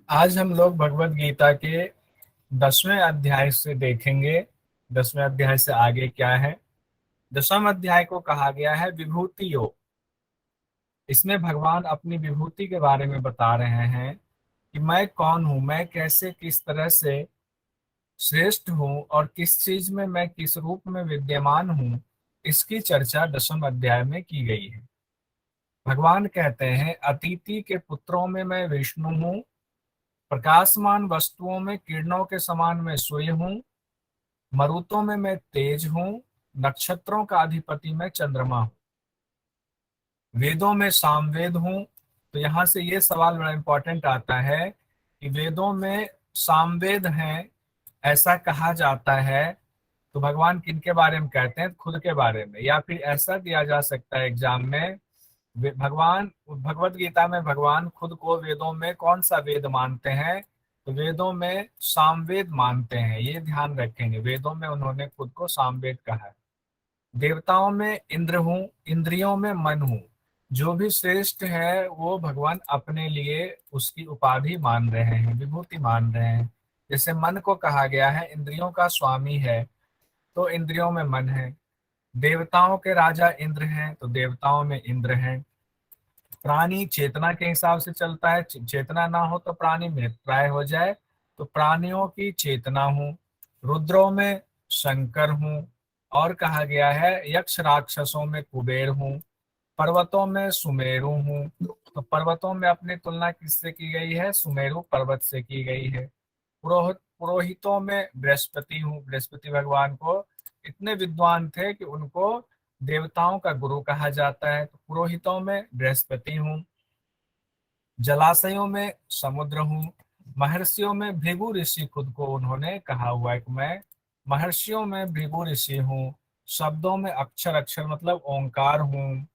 आज हम लोग भगवत गीता के 10वें अध्याय से देखेंगे। 10वें अध्याय से आगे क्या है। 10वां अध्याय को कहा गया है विभूति योग। इसमें भगवान अपनी विभूति के बारे में बता रहे हैं कि मैं कौन हूँ, मैं कैसे किस तरह से श्रेष्ठ हूँ और किस चीज में मैं किस रूप में विद्यमान हूँ। इसकी चर्चा 10वें अध्याय में की गई है। भगवान कहते हैं अतिथि के पुत्रों में मैं विष्णु हूँ, प्रकाशमान वस्तुओं में किरणों के समान मैं सूर्य हूँ, मरुतों में मैं तेज हूँ, नक्षत्रों का अधिपति मैं चंद्रमा हूँ, वेदों में सामवेद हूँ। तो यहाँ से ये सवाल बड़ा इंपॉर्टेंट आता है कि वेदों में सामवेद हैं, ऐसा कहा जाता है। तो भगवान किनके बारे में कहते हैं? खुद के बारे में। या फिर ऐसा दिया जा सकता है एग्जाम में, भगवान भगवत गीता में भगवान खुद को वेदों में कौन सा वेद मानते हैं? तो वेदों में सामवेद मानते हैं। ये ध्यान रखेंगे, वेदों में उन्होंने खुद को सामवेद कहा है। देवताओं में इंद्र हूँ, इंद्रियों में मन हूँ। जो भी श्रेष्ठ है वो भगवान अपने लिए उसकी उपाधि मान रहे हैं, विभूति मान रहे हैं। जैसे मन को कहा गया है इंद्रियों का स्वामी है, तो इंद्रियों में मन है। देवताओं के राजा इंद्र हैं, तो देवताओं में इंद्र हैं। प्राणी चेतना के हिसाब से चलता है, चेतना ना हो तो प्राणी मृतप्राय हो जाए। तो प्राणियों की चेतना हूँ। रुद्रों में शंकर हूँ। और कहा गया है यक्ष राक्षसों में कुबेर हूँ, पर्वतों में सुमेरु हूँ। तो पर्वतों में अपनी तुलना किससे की गई है? सुमेरु पर्वत से की गई है। पुरोहितों में बृहस्पति हूँ, बृहस्पति भगवान को इतने विद्वान थे कि उनको देवताओं का गुरु कहा जाता है। तो पुरोहितों में बृहस्पति हूँ। जलाशयों में समुद्र हूँ। महर्षियों में भृगु ऋषि खुद को उन्होंने कहा हुआ है कि मैं महर्षियों में भृगु ऋषि हूँ। शब्दों में अक्षर, अक्षर मतलब ओंकार हूँ।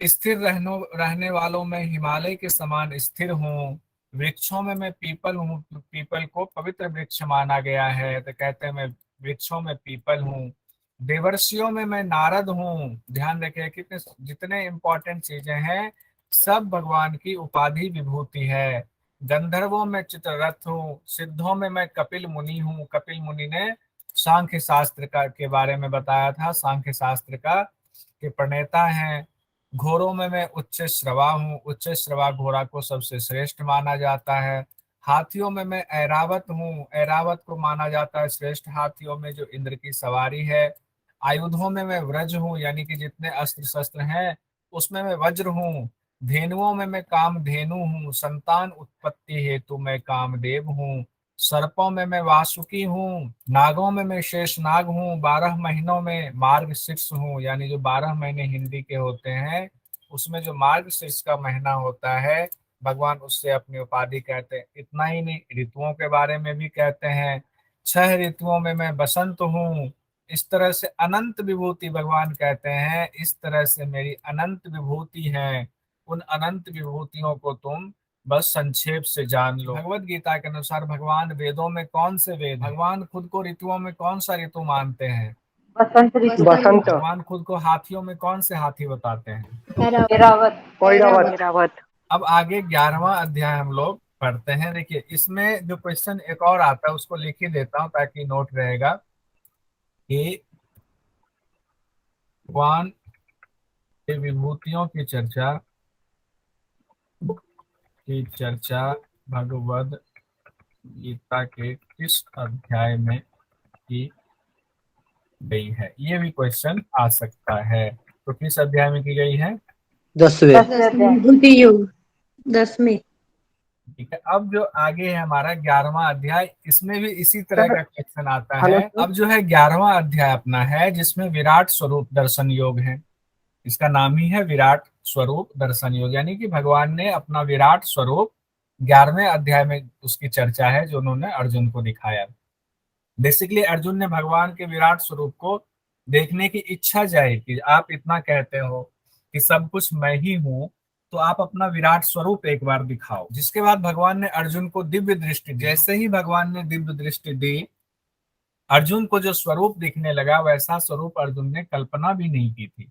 स्थिर रहने वालों में हिमालय के समान स्थिर हूँ। वृक्षों में मैं पीपल हूँ, पीपल को पवित्र वृक्ष माना गया है, तो कहते हैं मैं वृक्षों में पीपल हूँ। देवर्षियों में मैं नारद हूँ। ध्यान रखिए कितने जितने इंपॉर्टेंट चीजें हैं, सब भगवान की उपाधि विभूति है। गंधर्वों में चित्ररथ हूँ। सिद्धों में मैं कपिल मुनि हूँ। कपिल मुनि ने सांख्य शास्त्र का के बारे में बताया था, सांख्य शास्त्र का के प्रणेता हैं। घोड़ों में मैं उच्च श्रवा हूँ। उच्च श्रवा घोड़ा को सबसे श्रेष्ठ माना जाता है। हाथियों में मैं ऐरावत हूँ। ऐरावत को माना जाता है श्रेष्ठ हाथियों में जो इंद्र की सवारी है। आयुधों में मैं व्रज हूँ, यानी कि जितने अस्त्र शस्त्र हैं उसमें मैं वज्र हूँ। धेनुओं में मैं कामधेनु हूँ। संतान उत्पत्ति हेतु मैं कामदेव हूँ। सर्पों में मैं वासुकी हूँ। नागों में मैं शेष नाग हूँ। 12 महीनों में मार्ग शीर्ष हूँ, यानी जो 12 महीने हिंदी के होते हैं उसमें जो मार्ग शीर्ष का महीना होता है, भगवान उससे अपनी उपाधि कहते हैं। इतना ही नहीं, ऋतुओं के बारे में भी कहते हैं। 6 ऋतुओं में मैं बसंत हूँ। इस तरह से अनंत विभूति भगवान कहते हैं, इस तरह से मेरी अनंत विभूति है। उन अनंत विभूतियों को तुम बस संक्षेप से जान लो। भगवत गीता के अनुसार भगवान वेदों में कौन से वेद हैं? भगवान खुद को ऋतुओं में कौन सा ऋतु मानते हैं? बसंत ऋतु। बसंत। भगवान खुद को हाथियों में कौन से हाथी बताते हैं? ऐरावत। ऐरावत। ऐरावत। अब आगे 11वां अध्याय हम लोग पढ़ते हैं। देखिए इसमें जो क्वेश्चन एक और आता है उसको लिख ही देता हूँ ताकि नोट रहेगा कि भगवान के विभूतियों की चर्चा भगवद गीता के किस अध्याय में की गई है? ये भी क्वेश्चन आ सकता है। तो किस अध्याय में की गई है? 10वें। 10वें अध्याय। विभूति योग 10 में। ठीक है। अब जो आगे है हमारा 11वां अध्याय, इसमें भी इसी तरह का क्वेश्चन आता हेलो है। अब जो है 11वां अध्याय अपना है जिसमें विराट स्वरूप दर्शन योग है। इसका नाम ही है विराट स्वरूप दर्शन योग, यानी कि भगवान ने अपना विराट स्वरूप 11वें अध्याय में उसकी चर्चा है जो उन्होंने अर्जुन को दिखाया। बेसिकली अर्जुन ने भगवान के विराट स्वरूप को देखने की इच्छा जाहिर की। आप इतना कहते हो कि सब कुछ मैं ही हूँ, तो आप अपना विराट स्वरूप एक बार दिखाओ। जिसके बाद भगवान ने अर्जुन को दिव्य दृष्टि दी। जैसे ही भगवान ने दिव्य दृष्टि दी, अर्जुन को जो स्वरूप दिखने लगा वैसा स्वरूप अर्जुन ने कल्पना भी नहीं की थी।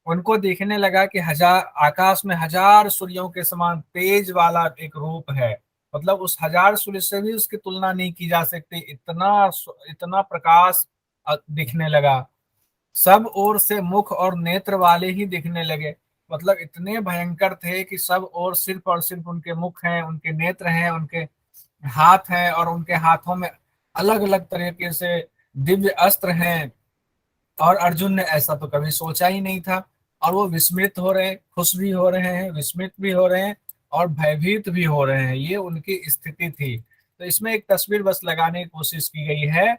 उनको देखने लगा कि आकाश में हजार सूर्यों के समान तेज वाला एक रूप है। मतलब उस हजार सूर्य से भी उसकी तुलना नहीं की जा सकती, इतना इतना प्रकाश दिखने लगा। सब ओर से मुख और नेत्र वाले ही दिखने लगे, मतलब इतने भयंकर थे कि सब ओर सिर्फ और सिर्फ उनके मुख हैं, उनके नेत्र हैं, उनके हाथ हैं, और उनके हाथों में अलग अलग तरीके से दिव्य अस्त्र हैं। और अर्जुन ने ऐसा तो कभी सोचा ही नहीं था, और वो विस्मित हो रहे हैं, खुश भी हो रहे हैं, विस्मित भी हो रहे हैं, और भयभीत भी हो रहे हैं। ये उनकी स्थिति थी। तो इसमें एक तस्वीर बस लगाने की कोशिश की गई है।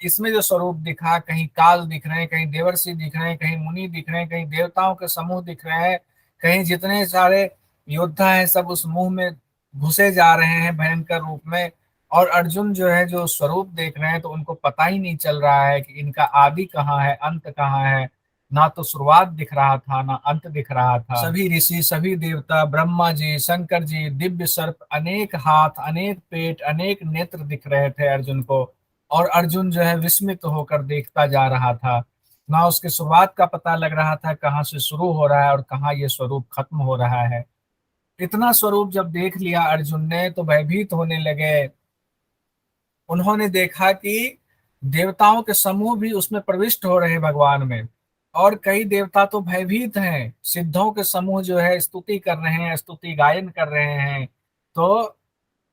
इसमें जो स्वरूप दिखा, कहीं काल दिख रहे हैं, कहीं देवर्षि दिख रहे हैं, कहीं मुनि दिख रहे हैं, कहीं देवताओं के समूह दिख रहे हैं, कहीं जितने सारे योद्धा हैं सब उस मुंह में घुसे जा रहे हैं भयंकर रूप में। और अर्जुन जो है जो स्वरूप देख रहे हैं तो उनको पता ही नहीं चल रहा है कि इनका आदि कहाँ है, अंत कहाँ है। ना तो शुरुआत दिख रहा था, ना अंत दिख रहा था। सभी ऋषि, सभी देवता, ब्रह्मा जी, शंकर जी, दिव्य सर्प, अनेक हाथ, अनेक पेट, अनेक नेत्र दिख रहे थे अर्जुन को। और अर्जुन जो है विस्मित होकर देखता जा रहा था। ना उसके शुरुआत का पता लग रहा था, कहाँ से शुरू हो रहा है और कहाँ ये स्वरूप खत्म हो रहा है। इतना स्वरूप जब देख लिया अर्जुन ने तो भयभीत होने लगे। उन्होंने देखा कि देवताओं के समूह भी उसमें प्रविष्ट हो रहे हैं भगवान में, और कई देवता तो भयभीत हैं। सिद्धों के समूह जो है स्तुति कर रहे हैं, स्तुति गायन कर रहे हैं। तो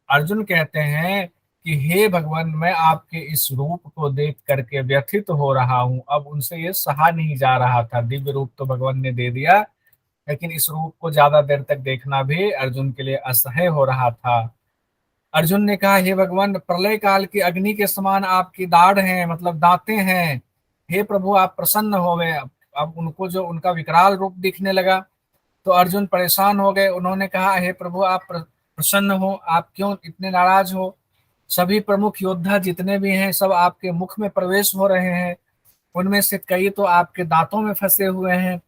अर्जुन कहते हैं कि हे भगवान, मैं आपके इस रूप को देख करके व्यथित हो रहा हूं। अब उनसे ये सहा नहीं जा रहा था। दिव्य रूप तो भगवान ने दे दिया, लेकिन इस रूप को ज्यादा देर तक देखना भी अर्जुन के लिए असह्य हो रहा था। अर्जुन ने कहा, हे भगवान, प्रलय काल की अग्नि के समान आपकी दाढ़ हैं, मतलब दांतें हैं। हे प्रभु, आप प्रसन्न हो गए। अब उनको जो उनका विकराल रूप दिखने लगा तो अर्जुन परेशान हो गए। उन्होंने कहा, हे प्रभु, आप प्रसन्न हो, आप क्यों इतने नाराज हो? सभी प्रमुख योद्धा जितने भी हैं सब आपके मुख में प्रवेश हो रहे हैं, उनमें से कई तो आपके दांतों में फंसे हुए हैं,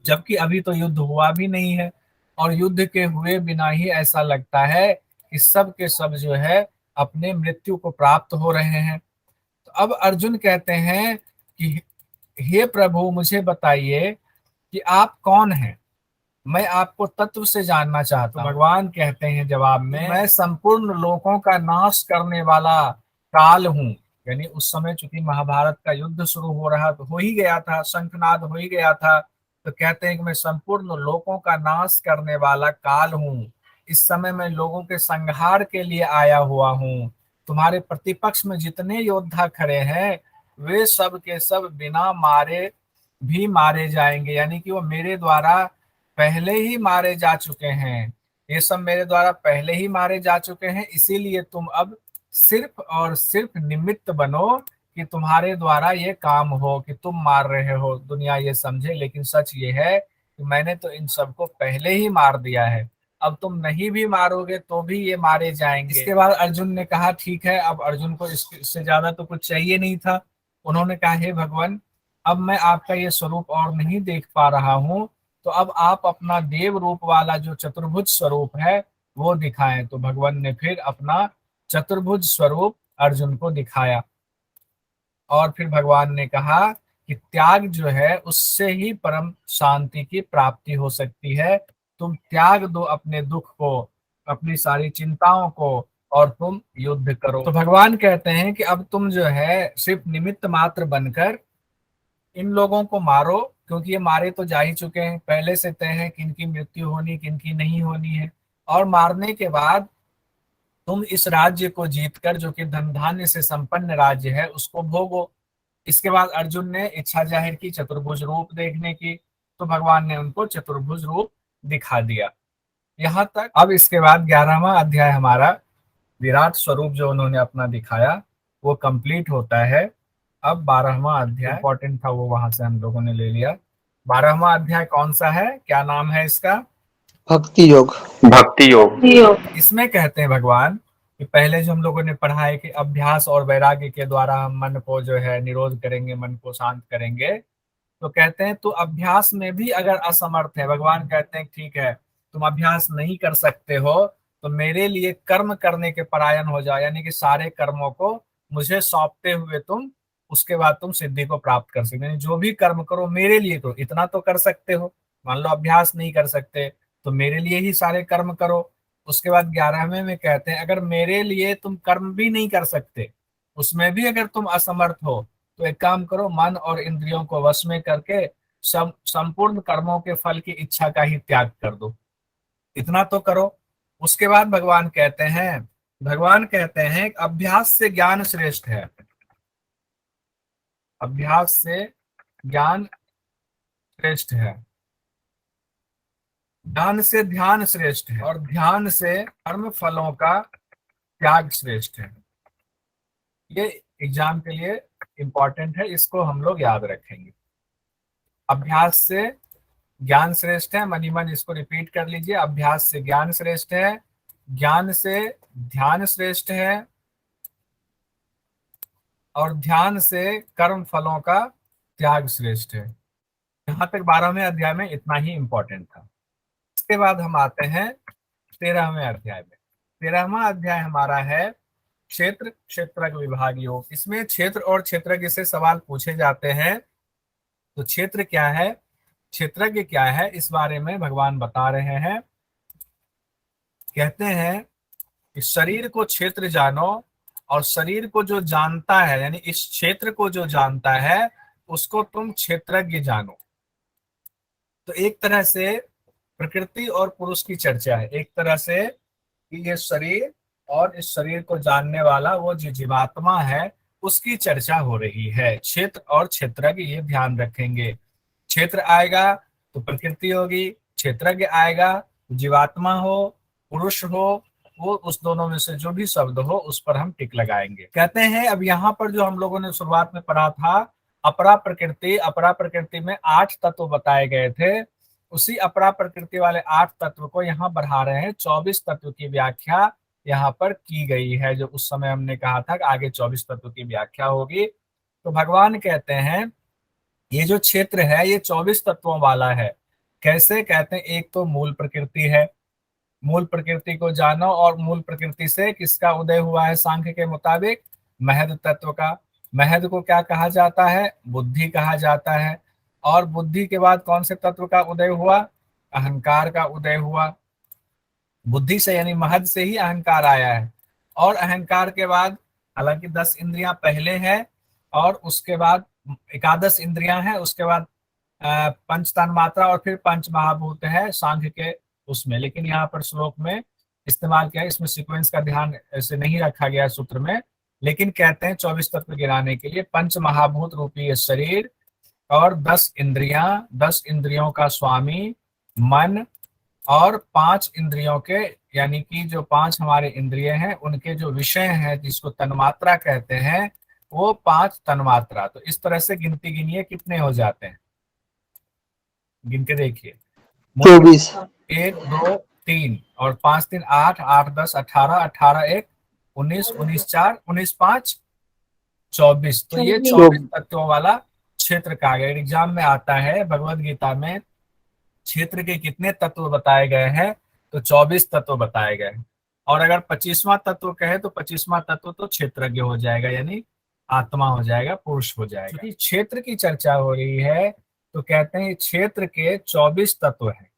जबकि अभी तो युद्ध हुआ भी नहीं है। और युद्ध के हुए बिना ही ऐसा लगता है कि सब के सब जो है अपने मृत्यु को प्राप्त हो रहे हैं। तो अब अर्जुन कहते हैं कि हे प्रभु, मुझे बताइए कि आप कौन हैं, मैं आपको तत्व से जानना चाहता हूँ। भगवान कहते हैं जवाब में, मैं संपूर्ण लोकों का नाश करने वाला काल हूँ। यानी उस समय चूंकि महाभारत का युद्ध शुरू हो रहा तो हो ही गया था, शंखनाद हो ही गया था। तो कहते हैं कि मैं संपूर्ण लोकों का नाश करने वाला काल हूँ। इस समय मैं लोगों के संहार के लिए आया हुआ हूँ। तुम्हारे प्रतिपक्ष में जितने योद्धा खड़े हैं वे सब के सब बिना मारे भी मारे जाएंगे, यानी कि वो मेरे द्वारा पहले ही मारे जा चुके हैं। ये सब मेरे द्वारा पहले ही मारे जा चुके हैं, इसीलिए तुम अब सिर्फ और सिर्फ निमित्त बनो कि तुम्हारे द्वारा ये काम हो, कि तुम मार रहे हो, दुनिया ये समझे। लेकिन सच ये है कि मैंने तो इन सबको पहले ही मार दिया है। अब तुम नहीं भी मारोगे तो भी ये मारे जाएंगे। इसके बाद अर्जुन ने कहा, ठीक है। अब अर्जुन को इससे ज्यादा तो कुछ चाहिए नहीं था। उन्होंने कहा, हे भगवान, अब मैं आपका ये स्वरूप और नहीं देख पा रहा हूँ, तो अब आप अपना देव रूप वाला जो चतुर्भुज स्वरूप है वो दिखाएं। तो भगवान ने फिर अपना चतुर्भुज स्वरूप अर्जुन को दिखाया। और फिर भगवान ने कहा कि त्याग जो है उससे ही परम शांति की प्राप्ति हो सकती है। तुम त्याग दो अपने दुख को, अपनी सारी चिंताओं को, और तुम युद्ध करो। तो भगवान कहते हैं कि अब तुम जो है सिर्फ निमित्त मात्र बनकर इन लोगों को मारो, क्योंकि ये मारे तो जा ही चुके हैं। पहले से तय है किनकी मृत्यु होनी, किनकी नहीं होनी है। और मारने के बाद तुम इस राज्य को जीतकर, जो कि धन धान्य से संपन्न राज्य है, उसको भोगो। इसके बाद अर्जुन ने इच्छा जाहिर की चतुर्भुज रूप देखने की, तो भगवान ने उनको चतुर्भुज रूप दिखा दिया। यहाँ तक। अब इसके बाद 11वां अध्याय हमारा विराट स्वरूप जो उन्होंने अपना दिखाया वो कंप्लीट होता है। अब 12वां अध्याय इंपॉर्टेंट था, वो वहां से हम लोगों ने ले लिया। 12वां अध्याय कौन सा है, क्या नाम है इसका? भक्ति योग। भक्ति योग। योग। इसमें कहते हैं भगवान कि पहले जो हम लोगों ने पढ़ा है कि अभ्यास और वैराग्य के द्वारा हम मन को जो है निरोध करेंगे, मन को शांत करेंगे। तो कहते हैं तो अभ्यास में भी अगर असमर्थ है, भगवान कहते हैं ठीक है तुम अभ्यास नहीं कर सकते हो, तो मेरे लिए कर्म करने के परायण हो जाओ, यानी कि सारे कर्मों को मुझे सौंपते हुए तुम उसके बाद तुम सिद्धि को प्राप्त कर सकते हो। यानी जो भी कर्म करो मेरे लिए करो, इतना तो कर सकते हो। मान लो अभ्यास नहीं कर सकते तो मेरे लिए ही सारे कर्म करो। उसके बाद 11वें में कहते हैं अगर मेरे लिए तुम कर्म भी नहीं कर सकते, उसमें भी अगर तुम असमर्थ हो, तो एक काम करो, मन और इंद्रियों को वश में करके संपूर्ण कर्मों के फल की इच्छा का ही त्याग कर दो। इतना तो करो। उसके बाद भगवान कहते हैं अभ्यास से ज्ञान श्रेष्ठ है। अभ्यास से ज्ञान श्रेष्ठ है, ज्ञान से ध्यान श्रेष्ठ है, और ध्यान से कर्म फलों का त्याग श्रेष्ठ है। ये एग्जाम के लिए इंपॉर्टेंट है, इसको हम लोग याद रखेंगे। अभ्यास से ज्ञान श्रेष्ठ है, मनी मन इसको रिपीट कर लीजिए। अभ्यास से ज्ञान श्रेष्ठ है, ज्ञान से ध्यान श्रेष्ठ है, और ध्यान से कर्म फलों का त्याग श्रेष्ठ है। यहाँ तक 12वें अध्याय में इतना ही इंपॉर्टेंट था। इसके बाद हम आते हैं 13वें अध्याय में। 13वां अध्याय हमारा है क्षेत्र क्षेत्रज्ञ विभाग योग। इसमें क्षेत्र और क्षेत्रज्ञ से सवाल पूछे जाते हैं। तो क्षेत्र क्या है, क्षेत्रज्ञ क्या है, इस बारे में भगवान बता रहे हैं। कहते हैं कि शरीर को क्षेत्र जानो, और शरीर को जो जानता है, यानी इस क्षेत्र को जो जानता है, उसको तुम क्षेत्रज्ञ जानो। तो एक तरह से प्रकृति और पुरुष की चर्चा है। एक तरह से कि ये शरीर और इस शरीर को जानने वाला वो जो जीवात्मा है, उसकी चर्चा हो रही है। क्षेत्र और क्षेत्रज्ञ ये ध्यान रखेंगे। क्षेत्र आएगा तो प्रकृति होगी, क्षेत्रज्ञ आएगा तो जीवात्मा हो, पुरुष हो, वो उस दोनों में से जो भी शब्द हो उस पर हम टिक लगाएंगे। कहते हैं अब यहाँ पर जो हम लोगों ने शुरुआत में पढ़ा था अपरा प्रकृति, अपरा प्रकृति में 8 तत्व बताए गए थे। उसी अपरा प्रकृति वाले 8 तत्व को यहाँ बढ़ा रहे हैं। 24 तत्व की व्याख्या यहाँ पर की गई है, जो उस समय हमने कहा था कि आगे 24 तत्व की व्याख्या होगी। तो भगवान कहते हैं ये जो क्षेत्र है ये 24 तत्वों वाला है। कैसे? कहते हैं एक तो मूल प्रकृति है, मूल प्रकृति को जानो, और मूल प्रकृति से किसका उदय हुआ है सांख्य के मुताबिक? महद तत्व का। महद को क्या कहा जाता है? बुद्धि कहा जाता है। और बुद्धि के बाद कौन से तत्व का उदय हुआ? अहंकार का उदय हुआ। बुद्धि से यानी महद से ही अहंकार आया है। और अहंकार के बाद हालांकि 10 इंद्रियां पहले है, और उसके बाद एकादश इंद्रियां हैं, उसके बाद पंच तन्मात्रा, और फिर पंच महाभूत है सांख्य के उसमें। लेकिन यहाँ पर श्लोक में इस्तेमाल किया, इसमें सीक्वेंस का ध्यान ऐसे नहीं रखा गया सूत्र में। लेकिन कहते हैं 24 तत्व गिराने के लिए पंच महाभूत रूपी ये शरीर, और 10 इंद्रियां, 10 इंद्रियों का स्वामी मन, और 5 इंद्रियों के, यानी कि जो 5 हमारे इंद्रिय हैं उनके जो विषय हैं जिसको तन्मात्रा कहते हैं, वो 5 तन्मात्रा। तो इस तरह से गिनती गिनिए कितने हो जाते हैं, गिन के देखिए। 24 1 2 3 और 5 3 8, 8 10 18, 18 1 19, 19 4 19 5 24। तो ये 24 तत्वों वाला क्षेत्र का एग्जाम में आता है। भगवत गीता में क्षेत्र के कितने तत्व बताए गए हैं? तो 24 तत्व बताए गए। और अगर 25वां तत्व कहे तो 25वां तत्व तो क्षेत्रज्ञ हो जाएगा, यानी आत्मा हो जाएगा, पुरुष हो जाएगा। क्योंकि क्षेत्र की चर्चा हो रही है तो कहते हैं क्षेत्र के 24 तत्व हैं।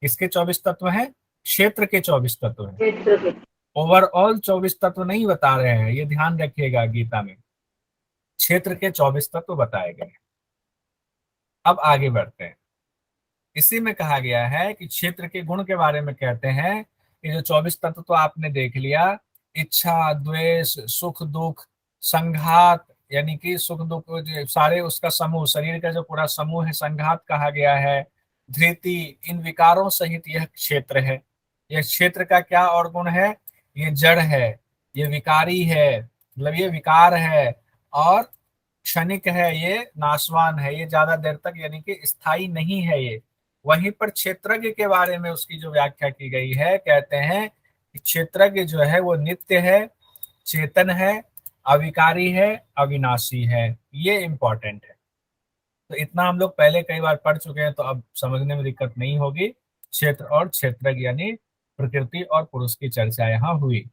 किसके 24 तत्व हैं? क्षेत्र के 24 तत्व हैं। क्षेत्र के ओवरऑल 24 तत्व नहीं बता रहे हैं, ये ध्यान रखिएगा। गीता में क्षेत्र के 24 तत्व बताए गए। अब आगे बढ़ते हैं। इसी में कहा गया है कि क्षेत्र के गुण के बारे में कहते हैं कि जो 24 तत्व तो आपने देख लिया, इच्छा, द्वेष, सुख दुख, संघात, यानी कि सुख दुख सारे उसका समूह, शरीर का जो पूरा समूह है, संघात कहा गया है। धृति, इन विकारों सहित यह क्षेत्र है। यह क्षेत्र का क्या और गुण है? ये जड़ है, ये विकारी है, मतलब ये विकार है, और क्षणिक है, ये नाशवान है, ये ज्यादा देर तक यानी कि स्थायी नहीं है ये। वहीं पर क्षेत्रज्ञ के बारे में उसकी जो व्याख्या की गई है, कहते हैं कि क्षेत्रज्ञ जो है वो नित्य है, चेतन है, अविकारी है, अविनाशी है। ये इंपॉर्टेंट है। तो इतना हम लोग पहले कई बार पढ़ चुके हैं, तो अब समझने में दिक्कत नहीं होगी। क्षेत्र और क्षेत्रज्ञ यानी प्रकृति और पुरुष की चर्चा यहाँ हुई।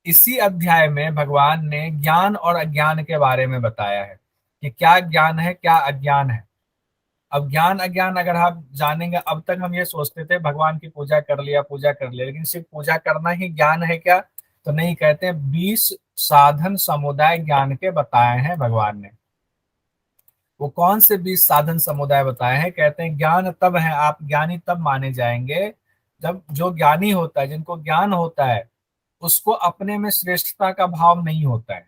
इसी अध्याय में भगवान ने ज्ञान और अज्ञान के बारे में बताया है कि क्या ज्ञान है, क्या अज्ञान है। अब ज्ञान अज्ञान अगर आप जानेंगे, अब तक हम ये सोचते थे भगवान की पूजा कर लिया, पूजा कर लिया, लेकिन सिर्फ पूजा करना ही ज्ञान है क्या? तो नहीं, कहते हैं 20 साधन समुदाय ज्ञान के बताए हैं भगवान ने। वो कौन से 20 साधन समुदाय बताए हैं? कहते हैं ज्ञान तब है, आप ज्ञानी तब माने जाएंगे जब जो ज्ञानी होता है, जिनको ज्ञान होता है, उसको अपने में श्रेष्ठता का भाव नहीं होता है।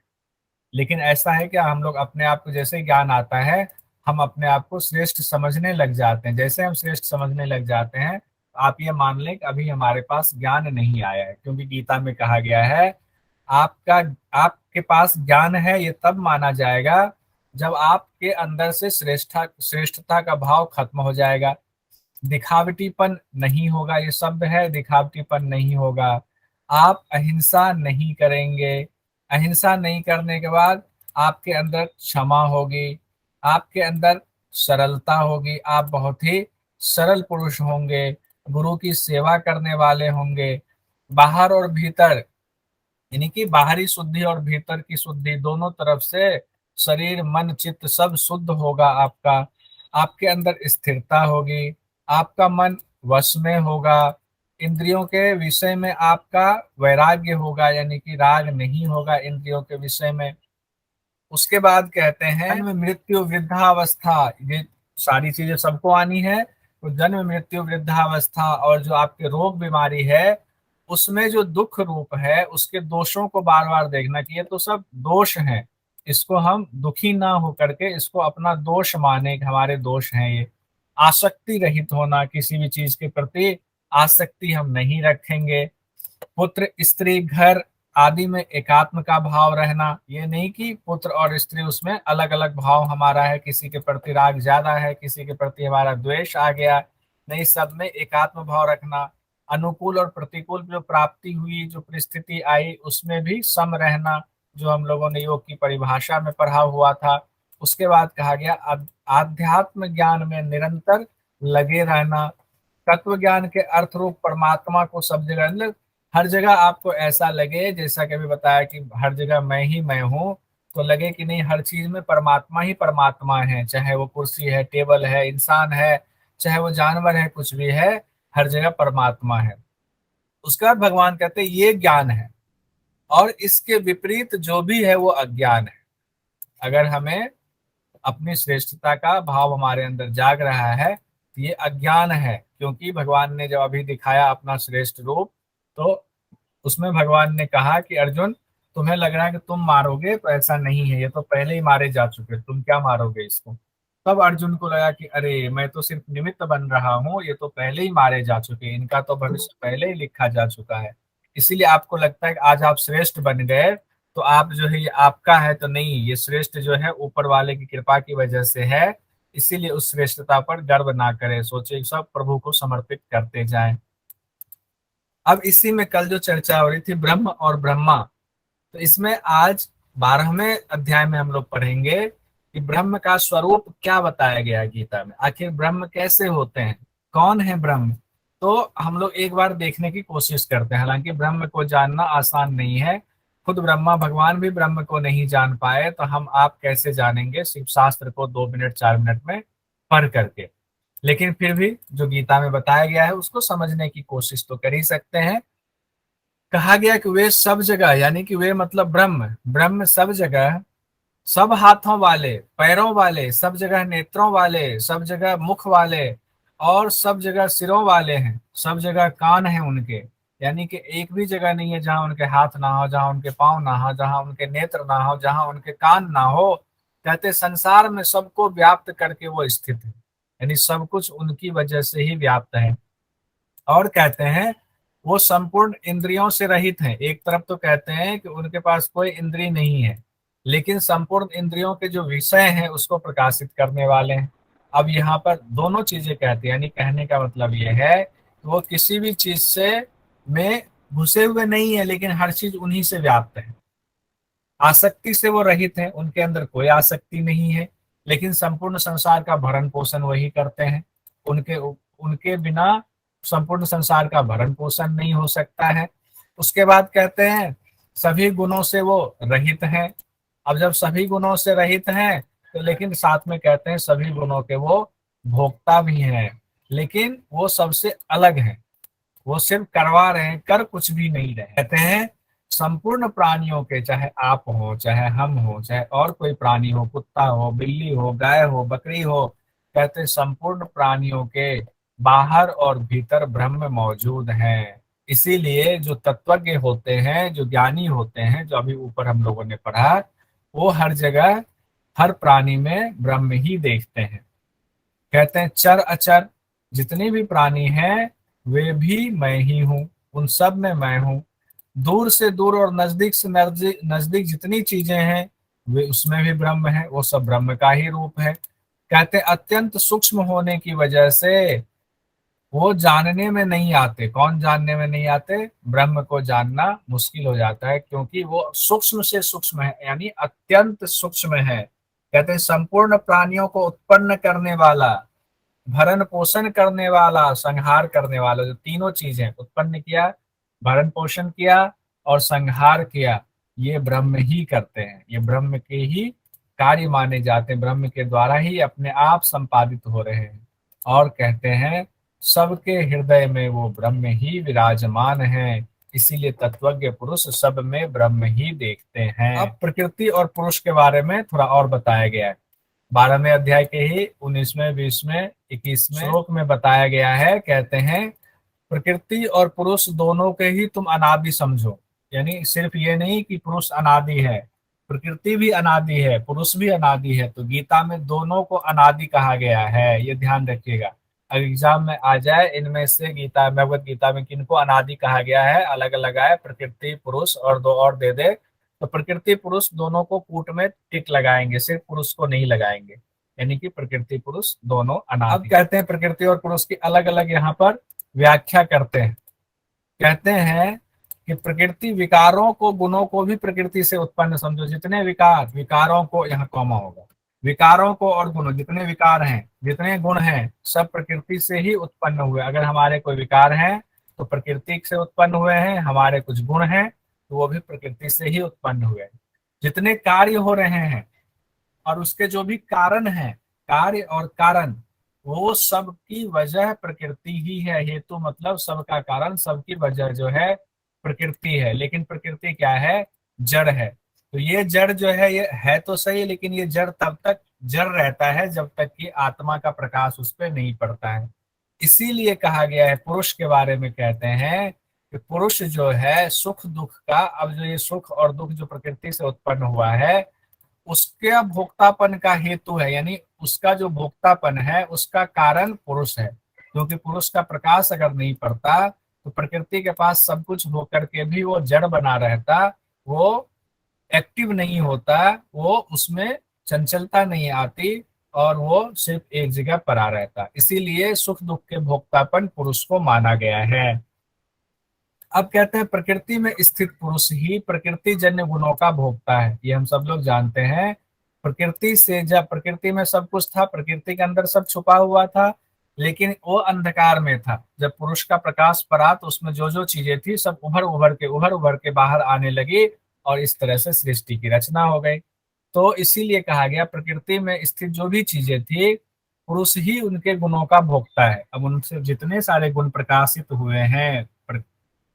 लेकिन ऐसा है कि हम लोग अपने आप को, जैसे ज्ञान आता है, हम अपने आप को श्रेष्ठ समझने लग जाते हैं। जैसे हम श्रेष्ठ समझने लग जाते हैं, आप ये मान लें कि अभी हमारे पास ज्ञान नहीं आया है, क्योंकि गीता में कहा गया है आपका आपके पास ज्ञान है ये तब माना जाएगा जब आपके अंदर से श्रेष्ठता का भाव खत्म हो जाएगा, दिखावटीपन नहीं होगा। ये शब्द है, दिखावटीपन नहीं होगा। आप अहिंसा नहीं करेंगे, अहिंसा नहीं करने के बाद आपके अंदर क्षमा होगी, आपके अंदर सरलता होगी, आप बहुत ही सरल पुरुष होंगे, गुरु की सेवा करने वाले होंगे। बाहर और भीतर, यानी कि बाहरी शुद्धि और भीतर की शुद्धि, दोनों तरफ से शरीर मन चित्त सब शुद्ध होगा आपका। आपके अंदर स्थिरता होगी, आपका मन वश में होगा, इंद्रियों के विषय में आपका वैराग्य होगा, यानी कि राग नहीं होगा इंद्रियों के विषय में। उसके बाद कहते हैं जन्म मृत्यु वृद्धावस्था, ये सारी चीजें सबको आनी है। तो जन्म मृत्यु वृद्धावस्था और जो आपके रोग बीमारी है, उसमें जो दुख रूप है, उसके दोषों को बार बार देखना कि ये तो सब दोष हैं, इसको हम दुखी ना हो करके इसको अपना दोष माने कि हमारे दोष हैं ये। आसक्ति रहित होना, किसी भी चीज के प्रति आसक्ति हम नहीं रखेंगे। पुत्र स्त्री घर आदि में एकात्म का भाव रहना, ये नहीं कि पुत्र और स्त्री उसमें अलग अलग भाव हमारा है, किसी के प्रति राग ज्यादा है, किसी के प्रति हमारा द्वेष आ गया, नहीं, सब में एकात्म भाव रखना। अनुकूल और प्रतिकूल जो प्राप्ति हुई, जो परिस्थिति आई, उसमें भी सम रहना, जो हम लोगों ने योग की परिभाषा में पढ़ा हुआ था। उसके बाद कहा गया आध्यात्म ज्ञान में निरंतर लगे रहना। तत्व ज्ञान के अर्थ रूप परमात्मा को सब जगह, मतलब हर जगह आपको ऐसा लगे, जैसा कि अभी बताया कि हर जगह मैं ही मैं हूँ, तो लगे कि नहीं, हर चीज में परमात्मा ही परमात्मा है, चाहे वो कुर्सी है, टेबल है, इंसान है, चाहे वो जानवर है, कुछ भी है, हर जगह परमात्मा है। उसके बाद भगवान कहते हैं ये ज्ञान है, और इसके विपरीत जो भी है वो अज्ञान है। अगर हमें अपनी श्रेष्ठता का भाव हमारे अंदर जाग रहा है तो ये अज्ञान है, क्योंकि भगवान ने जब अभी दिखाया अपना श्रेष्ठ रूप, तो उसमें भगवान ने कहा कि अर्जुन, तुम्हें लग रहा है कि तुम मारोगे, तो ऐसा नहीं है, ये तो पहले ही मारे जा चुके, तुम क्या मारोगे इसको। तब अर्जुन को लगा कि अरे मैं तो सिर्फ निमित्त बन रहा हूँ, ये तो पहले ही मारे जा चुके, इनका तो भविष्य पहले ही लिखा जा चुका है। इसीलिए आपको लगता है कि आज आप श्रेष्ठ बन गए तो आप जो है ये आपका है, तो नहीं, ये श्रेष्ठ जो है ऊपर वाले की कृपा की वजह से है। इसीलिए उस श्रेष्ठता पर गर्व ना करें, सोचे सब प्रभु को समर्पित करते जाएं। अब इसी में कल जो चर्चा हो रही थी ब्रह्म और ब्रह्मा, तो इसमें आज 12वें अध्याय में हम लोग पढ़ेंगे कि ब्रह्म का स्वरूप क्या बताया गया है गीता में, आखिर ब्रह्म कैसे होते हैं, कौन है ब्रह्म। तो हम लोग एक बार देखने की कोशिश करते हैं। हालांकि ब्रह्म को जानना आसान नहीं है, खुद ब्रह्मा भगवान भी ब्रह्म को नहीं जान पाए, तो हम आप कैसे जानेंगे शिव शास्त्र को 2 मिनट 4 मिनट में पढ़ करके। लेकिन फिर भी जो गीता में बताया गया है उसको समझने की कोशिश तो कर ही सकते हैं। कहा गया कि वे सब जगह, यानी कि वे मतलब ब्रह्म, ब्रह्म सब जगह, सब हाथों वाले, पैरों वाले, सब जगह नेत्रों वाले, सब जगह मुख वाले, और सब जगह सिरों वाले हैं, सब जगह कान हैं उनके। यानी कि एक भी जगह नहीं है जहां उनके हाथ ना हो, जहां उनके पांव ना हो, जहां उनके नेत्र ना हो, जहां उनके कान ना हो। कहते संसार में सबको व्याप्त करके वो स्थित है, यानी सब कुछ उनकी वजह से ही व्याप्त है। और कहते हैं वो संपूर्ण इंद्रियों से रहित हैं। एक तरफ तो कहते हैं कि उनके पास कोई इंद्रिय नहीं है, लेकिन संपूर्ण इंद्रियों के जो विषय हैं उसको प्रकाशित करने वाले हैं। अब यहाँ पर दोनों चीजें कहते हैं, यानी कहने का मतलब ये है कि वो किसी भी चीज से में घुसे हुए नहीं है, लेकिन हर चीज उन्हीं से व्याप्त है। आसक्ति से वो रहित है, उनके अंदर कोई आसक्ति नहीं है, लेकिन संपूर्ण संसार का भरण पोषण वही करते हैं। उनके उनके बिना संपूर्ण संसार का भरण पोषण नहीं हो सकता है। उसके बाद कहते हैं सभी गुणों से वो रहित हैं। अब जब सभी गुणों से रहित हैं तो लेकिन साथ में कहते हैं सभी गुणों के वो भोक्ता भी हैं, लेकिन वो सबसे अलग है। वो सिर्फ करवा रहे हैं, कर कुछ भी नहीं रहे। कहते हैं संपूर्ण प्राणियों के, चाहे आप हो, चाहे हम हो, चाहे और कोई प्राणी हो, कुत्ता हो, बिल्ली हो, गाय हो, बकरी हो, कहते हैं संपूर्ण प्राणियों के बाहर और भीतर ब्रह्म मौजूद है। इसीलिए जो तत्वज्ञ होते हैं, जो ज्ञानी होते हैं, जो अभी ऊपर हम लोगों ने पढ़ा, वो हर जगह हर प्राणी में ब्रह्म ही देखते हैं। कहते हैं चर अचर जितने भी प्राणी हैं वे भी मैं ही हूँ, उन सब में मैं हूँ। दूर से दूर और नजदीक से नजदीक नजदीक जितनी चीजें हैं वे उसमें भी ब्रह्म है, वो सब ब्रह्म का ही रूप है। कहते हैं अत्यंत सूक्ष्म होने की वजह से वो जानने में नहीं आते। कौन जानने में नहीं आते? ब्रह्म को जानना मुश्किल हो जाता है, क्योंकि वो सूक्ष्म से सूक्ष्म है, यानी अत्यंत सूक्ष्म है। कहते हैं संपूर्ण प्राणियों को उत्पन्न करने वाला, भरण पोषण करने वाला, संहार करने वाला, जो तीनों चीजें उत्पन्न किया, भरण पोषण किया और संहार किया, ये ब्रह्म ही करते हैं। ये ब्रह्म के ही कार्य माने जाते हैं, ब्रह्म के द्वारा ही अपने आप संपादित हो रहे हैं। और कहते हैं सबके हृदय में वो ब्रह्म ही विराजमान है, इसीलिए तत्वज्ञ पुरुष सब में ब्रह्म ही देखते हैं। अब प्रकृति और पुरुष के बारे में थोड़ा और बताया गया है। 12वें अध्याय के ही 19वें, 20वें, 21वें श्लोक में बताया गया है। कहते हैं प्रकृति और पुरुष दोनों के ही तुम अनादि समझो। यानी सिर्फ ये नहीं कि पुरुष अनादि है, प्रकृति भी अनादि है, पुरुष भी अनादि है। तो गीता में दोनों को अनादि कहा गया है, ये ध्यान रखिएगा। अगर एग्जाम में आ जाए इनमें से गीता, भगवत गीता में किनको अनादि कहा गया है, अलग अलग आए, प्रकृति, पुरुष और दो और दे दे, तो प्रकृति पुरुष दोनों को कूट में टिक लगाएंगे, सिर्फ पुरुष को नहीं लगाएंगे। यानी कि प्रकृति पुरुष दोनों अनादि। अब कहते हैं प्रकृति और पुरुष की अलग अलग यहाँ पर व्याख्या करते हैं। कहते हैं कि प्रकृति विकारों को, गुणों को भी प्रकृति से उत्पन्न समझो। जितने विकार, विकारों को, यहाँ कॉमा होगा, विकारों को और गुणों, जितने विकार हैं, जितने गुण हैं, सब प्रकृति से ही उत्पन्न हुए। अगर हमारे कोई विकार हैं तो प्रकृति से उत्पन्न हुए हैं, हमारे कुछ गुण हैं तो वो भी प्रकृति से ही उत्पन्न हुए हैं। जितने कार्य हो रहे हैं और उसके जो भी कारण हैं, कार्य और कारण, वो सब की वजह प्रकृति ही है। हेतु मतलब सबका कारण, सबकी वजह जो है प्रकृति है। लेकिन प्रकृति क्या है? जड़ है। तो ये जड़ जो है, ये है तो सही, लेकिन ये जड़ तब तक जड़ रहता है जब तक कि आत्मा का प्रकाश उस पर नहीं पड़ता है। इसीलिए कहा गया है पुरुष के बारे में, कहते हैं कि पुरुष जो है सुख दुख का, अब जो ये सुख और दुख जो प्रकृति से उत्पन्न हुआ है उसके भोक्तापन का हेतु है, यानी उसका जो भोक्तापन है उसका कारण पुरुष है। क्योंकि पुरुष का प्रकाश अगर नहीं पड़ता तो प्रकृति के पास सब कुछ होकर के भी वो जड़ बना रहता, वो एक्टिव नहीं होता, वो उसमें चंचलता नहीं आती और वो सिर्फ एक जगह पड़ा रहता। इसीलिए सुख दुख के भोक्तापन पुरुष को माना गया है। अब कहते हैं प्रकृति में स्थित पुरुष ही प्रकृति जन्य गुणों का भोगता है। ये हम सब लोग जानते हैं। प्रकृति से, जब प्रकृति में सब कुछ था, प्रकृति के अंदर सब छुपा हुआ था, लेकिन वो अंधकार में था। जब पुरुष का प्रकाश पड़ा तो उसमें जो जो चीजें थी सब उभर उभर के बाहर आने लगी और इस तरह से सृष्टि की रचना हो गई। तो इसीलिए कहा गया प्रकृति में स्थित जो भी चीजें थी पुरुष ही उनके गुणों का भोगता है। अब उनसे जितने सारे गुण प्रकाशित हुए हैं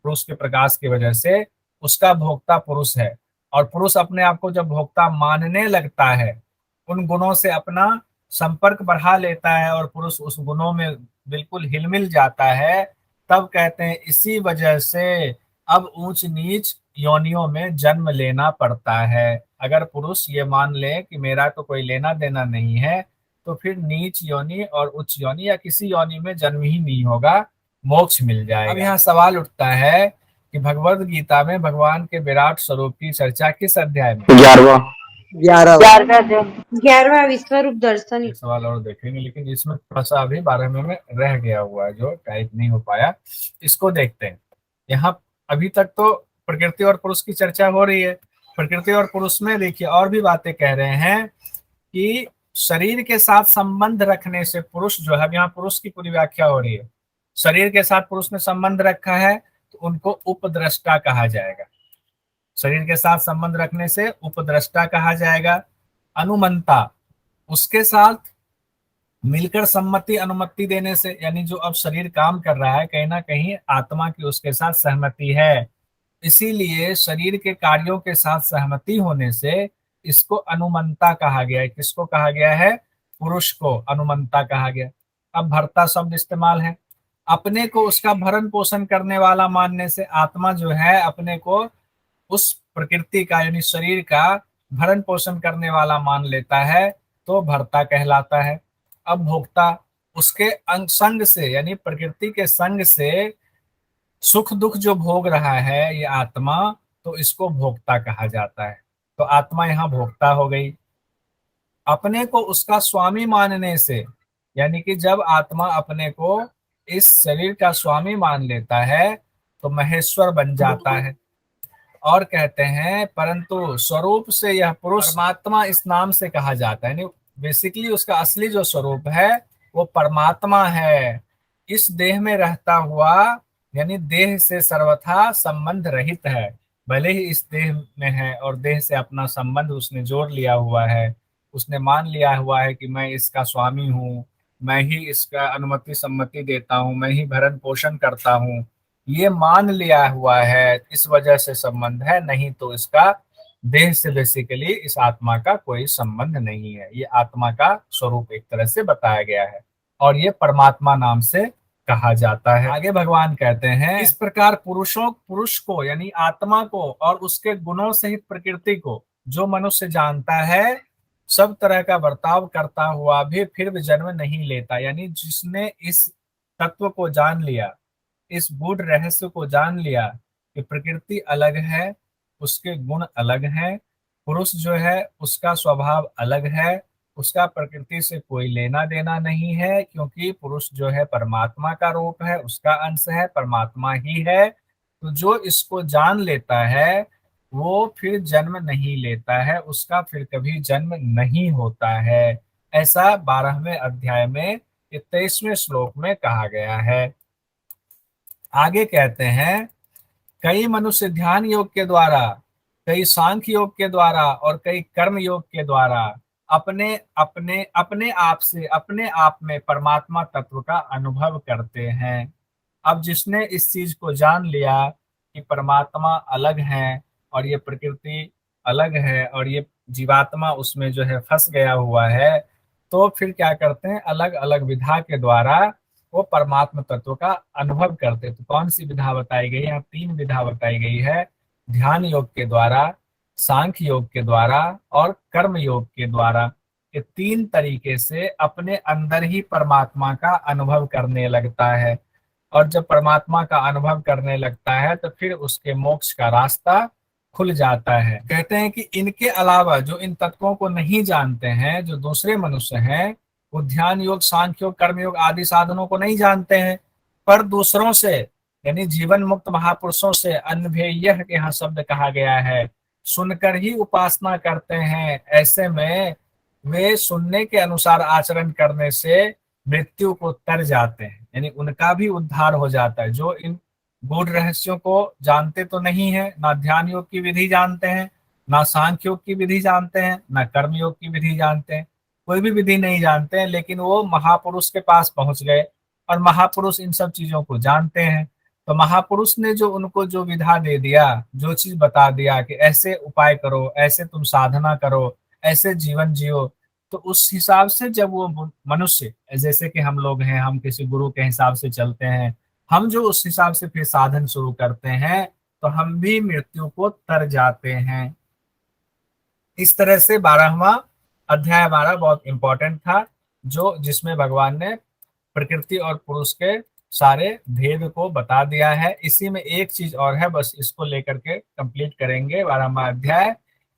पुरुष के प्रकाश की वजह से, उसका भोक्ता पुरुष है। और पुरुष अपने आप को जब भोक्ता मानने लगता है, उन गुणों से अपना संपर्क बढ़ा लेता है और पुरुष उस गुणों में बिल्कुल हिलमिल जाता है, तब कहते हैं इसी वजह से अब ऊंच नीच योनियों में जन्म लेना पड़ता है। अगर पुरुष ये मान ले कि मेरा तो कोई लेना देना नहीं है, तो फिर नीच योनि और उच्च योनि या किसी योनि में जन्म ही नहीं होगा, मोक्ष मिल जाएगा। अब यहाँ सवाल उठता है कि भगवद गीता में भगवान के विराट स्वरूप की चर्चा किस अध्याय में? 11वां 11वां अध्याय। 11वां विश्वरूप दर्शन। एक सवाल और देखेंगे, लेकिन इसमें थोड़ा सा अभी 12वें में रह गया हुआ है जो टाइप नहीं हो पाया, इसको देखते हैं। यहाँ अभी तक तो प्रकृति और पुरुष की चर्चा हो रही है। प्रकृति और पुरुष में देखिए और भी बातें कह रहे हैं कि शरीर के साथ संबंध रखने से पुरुष जो है, यहाँ पुरुष की पूरी व्याख्या हो रही है। शरीर के साथ पुरुष ने संबंध रखा है तो उनको उपद्रष्टा कहा जाएगा। शरीर के साथ संबंध रखने से उपद्रष्टा कहा जाएगा। अनुमंता, उसके साथ मिलकर सम्मति अनुमति देने से, यानी जो अब शरीर काम कर रहा है कहीं ना कहीं आत्मा की उसके साथ सहमति है, इसीलिए शरीर के कार्यों के साथ सहमति होने से इसको अनुमंता कहा गया है। किसको कहा गया है? पुरुष को अनुमंता कहा गया। अब भर्ता शब्द इस्तेमाल है, अपने को उसका भरण पोषण करने वाला मानने से आत्मा जो है अपने को उस प्रकृति का यानी शरीर का भरण पोषण करने वाला मान लेता है, तो भर्ता कहलाता है। अब भोक्ता, उसके अंग संग से यानी प्रकृति के संग से सुख दुख जो भोग रहा है ये आत्मा, तो इसको भोक्ता कहा जाता है। तो आत्मा यहाँ भोक्ता हो गई। अपने को उसका स्वामी मानने से, यानी कि जब आत्मा अपने को इस शरीर का स्वामी मान लेता है तो महेश्वर बन जाता है। और कहते हैं परंतु स्वरूप से यह पुरुष परमात्मा इस नाम से कहा जाता है, यानी बेसिकली उसका असली जो स्वरूप है वो परमात्मा है। इस देह में रहता हुआ यानी देह से सर्वथा संबंध रहित है, भले ही इस देह में है और देह से अपना संबंध उसने जोड़ लिया हुआ है, उसने मान लिया हुआ है कि मैं इसका स्वामी हूँ, मैं ही इसका अनुमति सम्मति देता हूँ, मैं ही भरण पोषण करता हूँ, ये मान लिया हुआ है, इस वजह से संबंध है, नहीं तो इसका देह से बेसिकली इस आत्मा का कोई संबंध नहीं है। ये आत्मा का स्वरूप एक तरह से बताया गया है और ये परमात्मा नाम से कहा जाता है। आगे भगवान कहते हैं इस प्रकार पुरुष को यानी आत्मा को और उसके गुणों सहित प्रकृति को जो मनुष्य जानता है, सब तरह का बर्ताव करता हुआ भी फिर भी जन्म नहीं लेता, यानी जिसने इस तत्व को जान लिया, इस गूढ़ रहस्य को जान लिया कि प्रकृति अलग है, उसके गुण अलग हैं, पुरुष जो है उसका स्वभाव अलग है, उसका प्रकृति से कोई लेना देना नहीं है, क्योंकि पुरुष जो है परमात्मा का रूप है, उसका अंश है, परमात्मा ही है। तो जो इसको जान लेता है वो फिर जन्म नहीं लेता है, उसका फिर कभी जन्म नहीं होता है। ऐसा 12वें अध्याय में 23वें श्लोक में कहा गया है। आगे कहते हैं कई मनुष्य ध्यान योग के द्वारा, कई सांख्य योग के द्वारा और कई कर्म योग के द्वारा अपने अपने अपने आप से अपने आप में परमात्मा तत्व का अनुभव करते हैं। अब जिसने इस चीज को जान लिया कि परमात्मा अलग है और ये प्रकृति अलग है और ये जीवात्मा उसमें जो है फंस गया हुआ है, तो फिर क्या करते हैं, अलग अलग विधा के द्वारा वो परमात्म तत्व का अनुभव करते। तो कौन सी विधा बताई गई है? यहाँ 3 विधा बताई गई है, ध्यान योग के द्वारा, सांख्य योग के द्वारा और कर्म योग के द्वारा। ये 3 तरीके से अपने अंदर ही परमात्मा का अनुभव करने लगता है, और जब परमात्मा का अनुभव करने लगता है तो फिर उसके मोक्ष का रास्ता खुल जाता है। कहते हैं कि इनके अलावा जो इन तत्वों को नहीं जानते हैं, जो दूसरे मनुष्य हैं, वो ध्यान योग, सांख्य योग, कर्म योग आदि साधनों को नहीं जानते हैं, पर दूसरों से यानी जीवन मुक्त महापुरुषों से, अनभेयः के यहाँ शब्द कहा गया है, सुनकर ही उपासना करते हैं। ऐसे में वे सुनने के अनुसार आचरण करने से मृत्यु को तर जाते हैं, यानी उनका भी उद्धार हो जाता है। जो इन गूढ़ रहस्यों को जानते तो नहीं है, ना ध्यान योग की विधि जानते हैं, ना सांख्य योग की विधि जानते हैं, ना कर्म योग की विधि जानते हैं, कोई भी विधि नहीं जानते हैं, लेकिन वो महापुरुष के पास पहुंच गए और महापुरुष इन सब चीजों को जानते हैं। तो महापुरुष ने जो उनको जो विधा दे दिया, जो चीज बता दिया कि ऐसे उपाय करो, ऐसे तुम साधना करो, ऐसे जीवन जियो, तो उस हिसाब से जब वो मनुष्य, जैसे कि हम लोग हैं, हम किसी गुरु के हिसाब से चलते हैं, हम जो उस हिसाब से फिर साधन शुरू करते हैं तो हम भी मृत्यु को तर जाते हैं। इस तरह से 12वां अध्याय हमारा बहुत इंपॉर्टेंट था, जो जिसमें भगवान ने प्रकृति और पुरुष के सारे भेद को बता दिया है। इसी में एक चीज और है, बस इसको लेकर के कंप्लीट करेंगे। 12वां अध्याय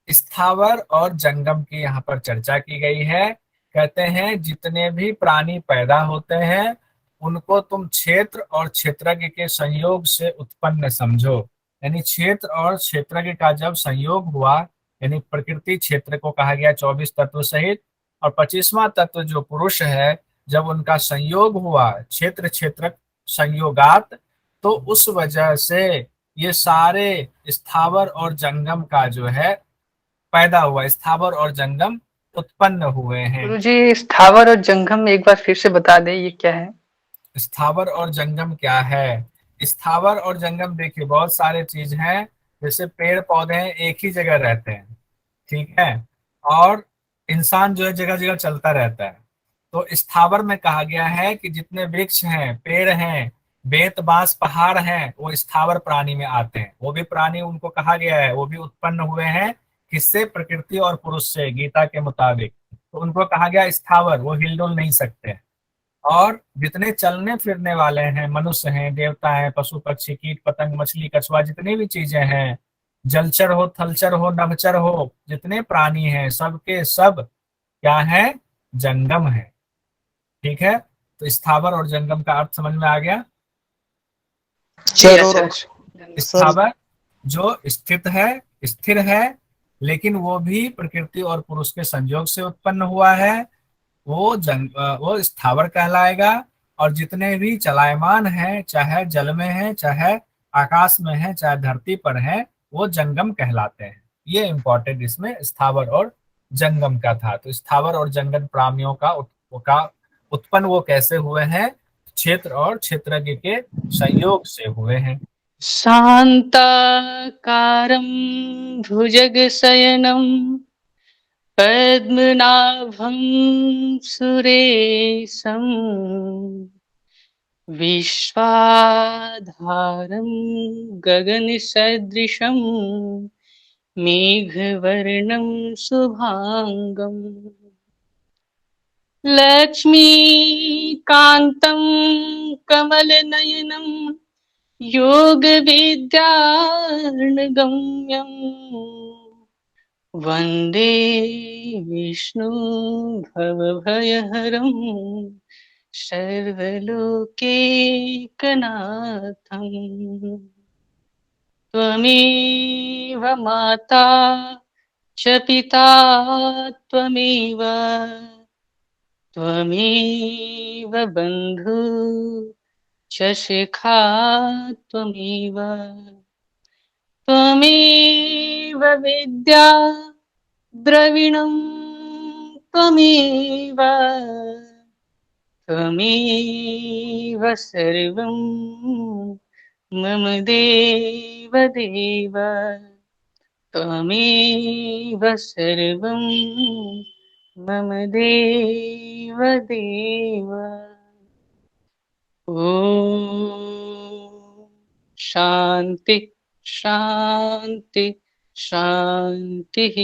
स्थावर और जंगम की यहाँ पर चर्चा की गई है। कहते हैं जितने भी प्राणी पैदा होते हैं उनको तुम क्षेत्र और क्षेत्रज्ञ के संयोग से उत्पन्न समझो, यानी क्षेत्र और क्षेत्रज्ञ का जब संयोग हुआ, यानी प्रकृति क्षेत्र को कहा गया 24 तत्व सहित, और 25वां तत्व जो पुरुष है, जब उनका संयोग हुआ क्षेत्र क्षेत्र संयोगात, तो उस वजह से ये सारे स्थावर और जंगम का जो है पैदा हुआ, स्थावर और जंगम उत्पन्न हुए हैं। गुरुजी, स्थावर और जंगम एक बार फिर से बता दें, ये क्या है? स्थावर और जंगम क्या है? स्थावर और जंगम देखिए बहुत सारे चीज हैं। जैसे पेड़ पौधे हैं, एक ही जगह रहते हैं, ठीक है, और इंसान जो है जगह जगह चलता रहता है। तो स्थावर में कहा गया है कि जितने वृक्ष हैं, पेड़ हैं, बेत बांस पहाड़ हैं, वो स्थावर प्राणी में आते हैं। वो भी प्राणी, उनको कहा गया है, वो भी उत्पन्न हुए हैं किससे? प्रकृति और पुरुष से, गीता के मुताबिक। तो उनको कहा गया स्थावर, वो हिलडुल नहीं सकते। और जितने चलने फिरने वाले हैं, मनुष्य हैं, देवता हैं, पशु पक्षी, कीट पतंग, मछली कछुआ, जितनी भी चीजें हैं, जलचर हो, थलचर हो, नभचर हो, जितने प्राणी हैं, सबके सब क्या है? जंगम है। ठीक है, तो स्थावर और जंगम का अर्थ समझ में आ गया। जी, अच्छा अच्छा। सर स्थावर जो स्थित है, स्थिर है, लेकिन वो भी प्रकृति और पुरुष के संयोग से उत्पन्न हुआ है, वो स्थावर कहलाएगा। और जितने भी चलायमान हैं, चाहे जल में है, चाहे आकाश में है, चाहे धरती पर है, वो जंगम कहलाते हैं। ये इंपॉर्टेंट इसमें स्थावर और जंगम का था। तो स्थावर और जंगम प्राणियों का उत्पन्न वो कैसे हुए हैं? क्षेत्र और क्षेत्रज्ञ के संयोग से हुए हैं। शान्ताकारं भुजगशयनं पद्मनाभं सुरेशं विश्वाधारं गगनसदृशं मेघवर्णं शुभांगम् लक्ष्मीकान्तं कमलनयनं योगविद्यार्णगम्यं वन्दे विष्णु भवभयहरं सर्वलोकैकनाथम् त्वमेव माता च पिता त्वमेव त्वमेव बन्धु च शिखा त्वमेव त्वमेव विद्या द्रविणं त्वमेव त्वमेव सर्वं मम देव देव त्वमेव सर्वं मम देव देव। ॐ शान्ति शान्ति शान्तिः।